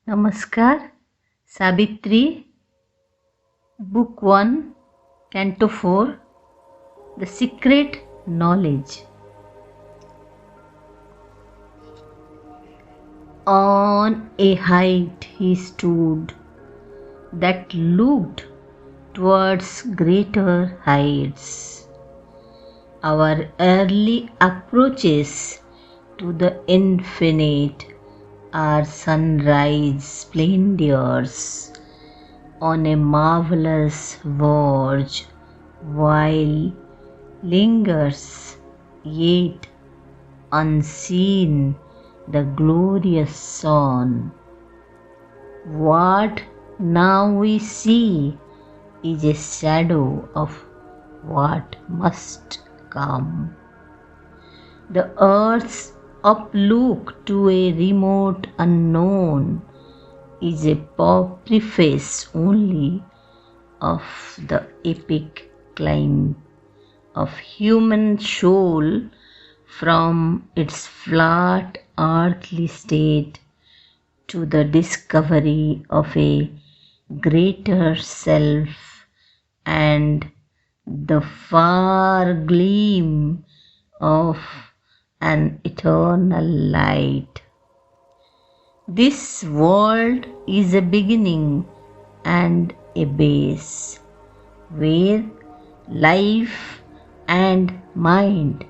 Namaskar, SAVITRI, Book 1, Canto 4, The Secret Knowledge. On a height he stood that looked towards greater heights. Our early approaches to the infinite are sunrise splendors on a marvelous verge, while lingers yet unseen the glorious sun. What now we see is a shadow of what must come. The earth's uplook to a remote unknown is a preface only of the epic climb of human soul from its flat earthly state to the discovery of a greater self and the far gleam of an eternal light. This world is a beginning and a base, where life and mind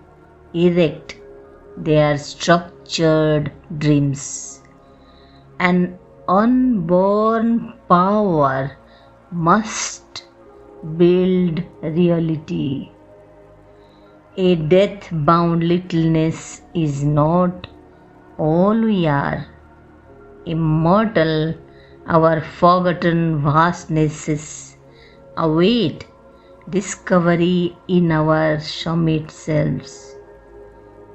erect their structured dreams. An unborn power must build reality. A death-bound littleness is not all we are. Immortal, our forgotten vastnesses await discovery in our summit selves.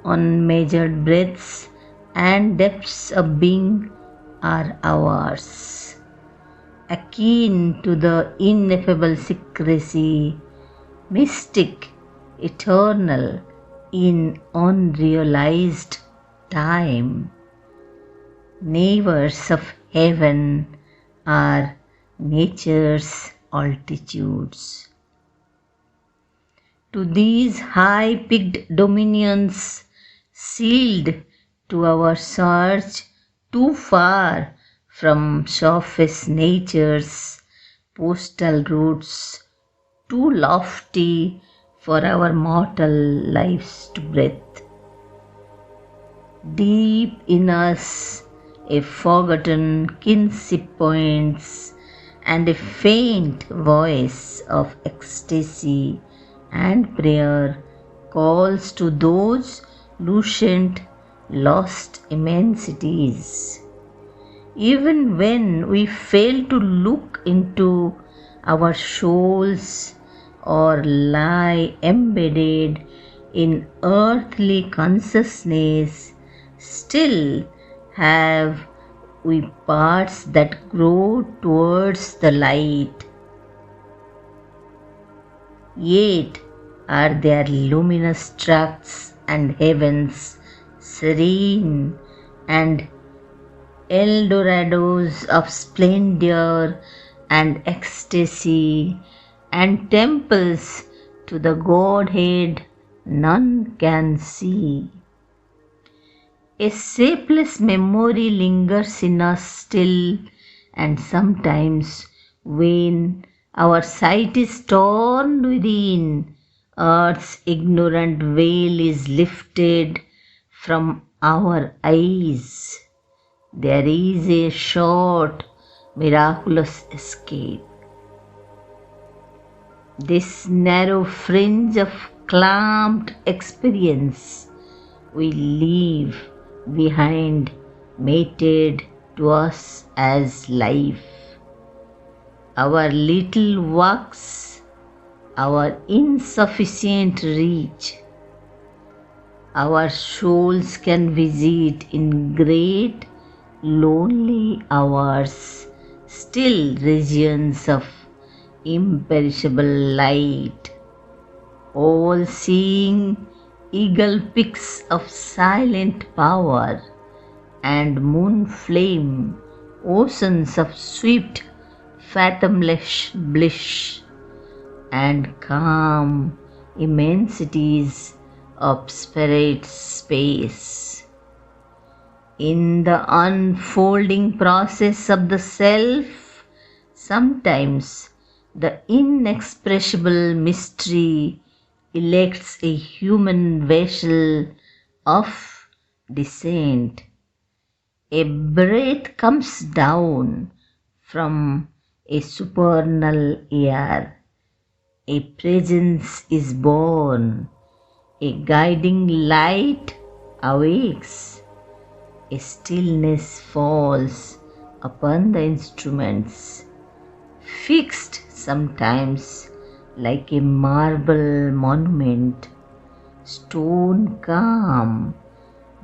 Unmeasured breadths and depths of being are ours. Akin to the ineffable secrecy, mystic, eternal in unrealized time. Neighbors of heaven are nature's altitudes. To these high-peaked dominions, sealed to our search too far from surface nature's postal routes, too lofty for our mortal lives to breathe. Deep in us, a forgotten kinship points, and a faint voice of ecstasy and prayer calls to those lucent, lost immensities. Even when we fail to look into our souls or lie embedded in earthly consciousness, still have we parts that grow towards the light. Yet are there luminous tracts and heavens serene and Eldorados of splendor and ecstasy, and temples to the Godhead none can see. A shapeless memory lingers in us still, and sometimes when our sight is torn within, earth's ignorant veil is lifted from our eyes. There is a short, miraculous escape. This narrow fringe of clamped experience we leave behind, mated to us as life. Our little works, our insufficient reach, our souls can visit in great lonely hours, still regions of imperishable light, all seeing eagle peaks of silent power and moon flame oceans of swift, fathomless bliss, and calm immensities of spirit space. In the unfolding process of the self, sometimes the inexpressible mystery elects a human vessel of descent. A breath comes down from a supernal air. A presence is born. A guiding light awakes. A stillness falls upon the instruments, fixed sometimes like a marble monument, stone calm.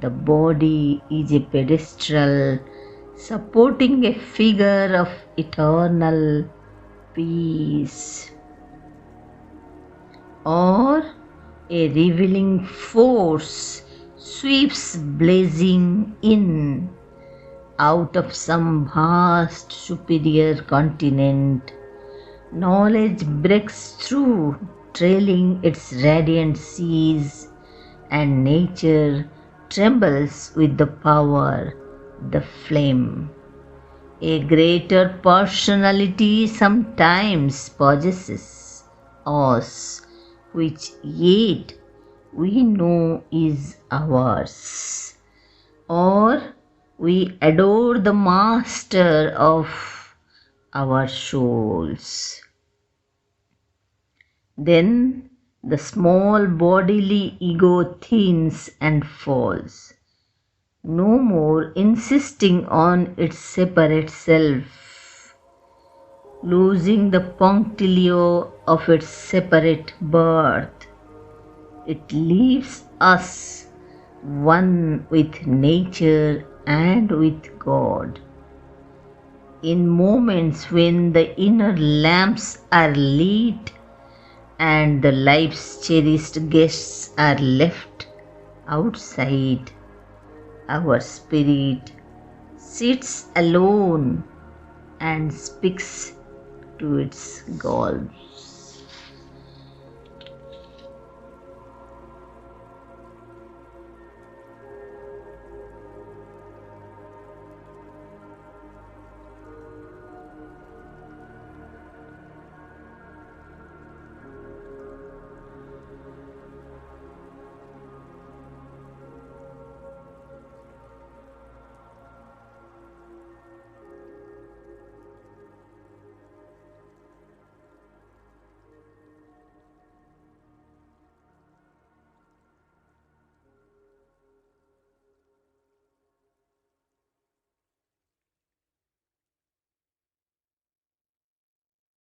The body is a pedestal supporting a figure of eternal peace, or a revealing force sweeps blazing in out of some vast superior continent. Knowledge breaks through, trailing its radiant seas, and nature trembles with the power, the flame. A greater personality sometimes possesses us, which yet we know is ours, or we adore the master of our souls. Then the small bodily ego thins and falls, no more insisting on its separate self, losing the punctilio of its separate birth. It leaves us one with nature and with God. In moments when the inner lamps are lit and the life's cherished guests are left outside, our spirit sits alone and speaks to its goals.